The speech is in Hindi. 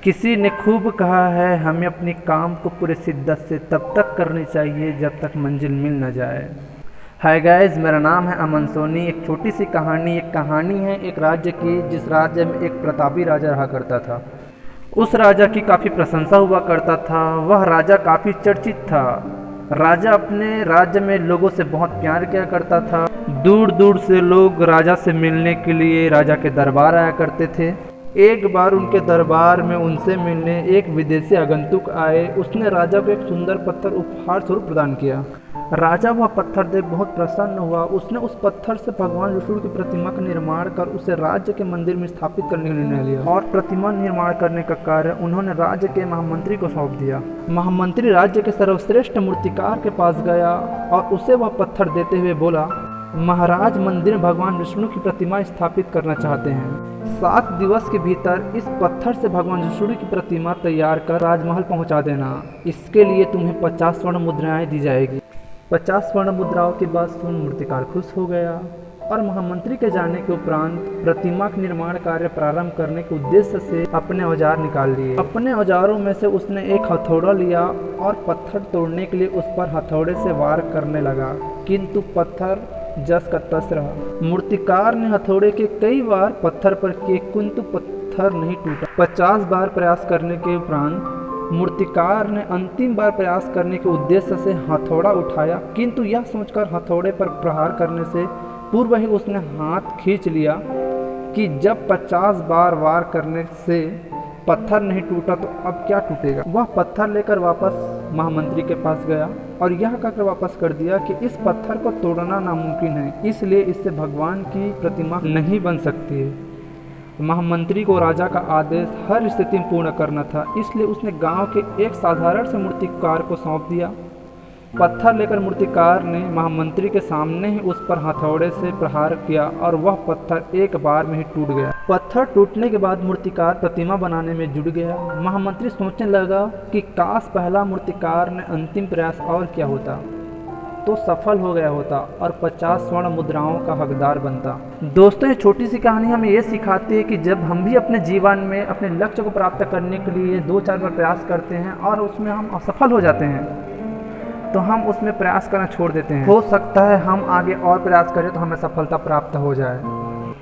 किसी ने खूब कहा है हमें अपनी काम को पूरे शिद्दत से तब तक करनी चाहिए जब तक मंजिल मिल न जाए। हाय गाइस, मेरा नाम है अमन सोनी। एक छोटी सी कहानी है एक राज्य की, जिस राज्य में एक प्रतापी राजा रहा करता था। उस राजा की काफ़ी प्रशंसा हुआ करता था। वह राजा काफ़ी चर्चित था। राजा अपने राज्य में लोगों से बहुत प्यार किया करता था। दूर दूर से लोग राजा से मिलने के लिए राजा के दरबार आया करते थे। एक बार उनके दरबार में उनसे मिलने एक विदेशी आगंतुक आए। उसने राजा को एक सुंदर पत्थर उपहार स्वरूप प्रदान किया। राजा वह पत्थर देख बहुत प्रसन्न हुआ। उसने उस पत्थर से भगवान विष्णु की प्रतिमा का निर्माण कर उसे राज्य के मंदिर में स्थापित करने का निर्णय लिया और प्रतिमा निर्माण करने का कार्य उन्होंने राज्य के महामंत्री को सौंप दिया। महामंत्री राज्य के सर्वश्रेष्ठ मूर्तिकार के पास गया और उसे वह पत्थर देते हुए बोला, महाराज, मंदिर में भगवान विष्णु की प्रतिमा स्थापित करना चाहते हैं। 7 दिवस के भीतर इस पत्थर से भगवान विष्णु की प्रतिमा तैयार कर राजमहल पहुंचा देना। इसके लिए तुम्हें 50 स्वर्ण मुद्राएं दी जाएगी। 50 स्वर्ण मुद्राओं की बात सुन मूर्तिकार खुश हो गया और महामंत्री के जाने के उपरांत प्रतिमा का निर्माण कार्य प्रारंभ करने के उद्देश्य से अपने औजार निकाल लिए। अपने औजारों में से उसने एक हथौड़ा लिया और पत्थर तोड़ने के लिए उस पर हथौड़े से वार करने लगा, किंतु पत्थर जस का तस रहा। मूर्तिकार ने हथौड़े के कई बार पत्थर पर किए, किंतु पत्थर नहीं टूटा। 50 बार प्रयास करने के उपरांत मूर्तिकार ने अंतिम बार प्रयास करने के उद्देश्य से हथौड़ा उठाया, किंतु यह सोचकर हथौड़े पर प्रहार करने से पूर्व ही उसने हाथ खींच लिया कि जब 50 बार वार करने से पत्थर नहीं टूटा तो अब क्या टूटेगा। वह पत्थर लेकर वापस महामंत्री के पास गया और यह कहकर वापस कर दिया कि इस पत्थर को तोड़ना नामुमकिन है, इसलिए इससे भगवान की प्रतिमा नहीं बन सकती है। महामंत्री को राजा का आदेश हर स्थिति में पूर्ण करना था, इसलिए उसने गांव के एक साधारण से मूर्तिकार को सौंप दिया। पत्थर लेकर मूर्तिकार ने महामंत्री के सामने ही उस पर हथौड़े से प्रहार किया और वह पत्थर एक बार में ही टूट गया। पत्थर टूटने के बाद मूर्तिकार प्रतिमा बनाने में जुट गया। महामंत्री सोचने लगा कि काश पहला मूर्तिकार ने अंतिम प्रयास और किया होता तो सफल हो गया होता और 50 स्वर्ण मुद्राओं का हकदार बनता। दोस्तों, ये छोटी सी कहानी हमें ये सिखाती है कि जब हम भी अपने जीवन में अपने लक्ष्य को प्राप्त करने के लिए 2-4 बार प्रयास करते हैं और उसमें हम असफल हो जाते हैं तो हम उसमें प्रयास करना छोड़ देते हैं। हो सकता है हम आगे और प्रयास करें तो हमें सफलता प्राप्त हो जाए।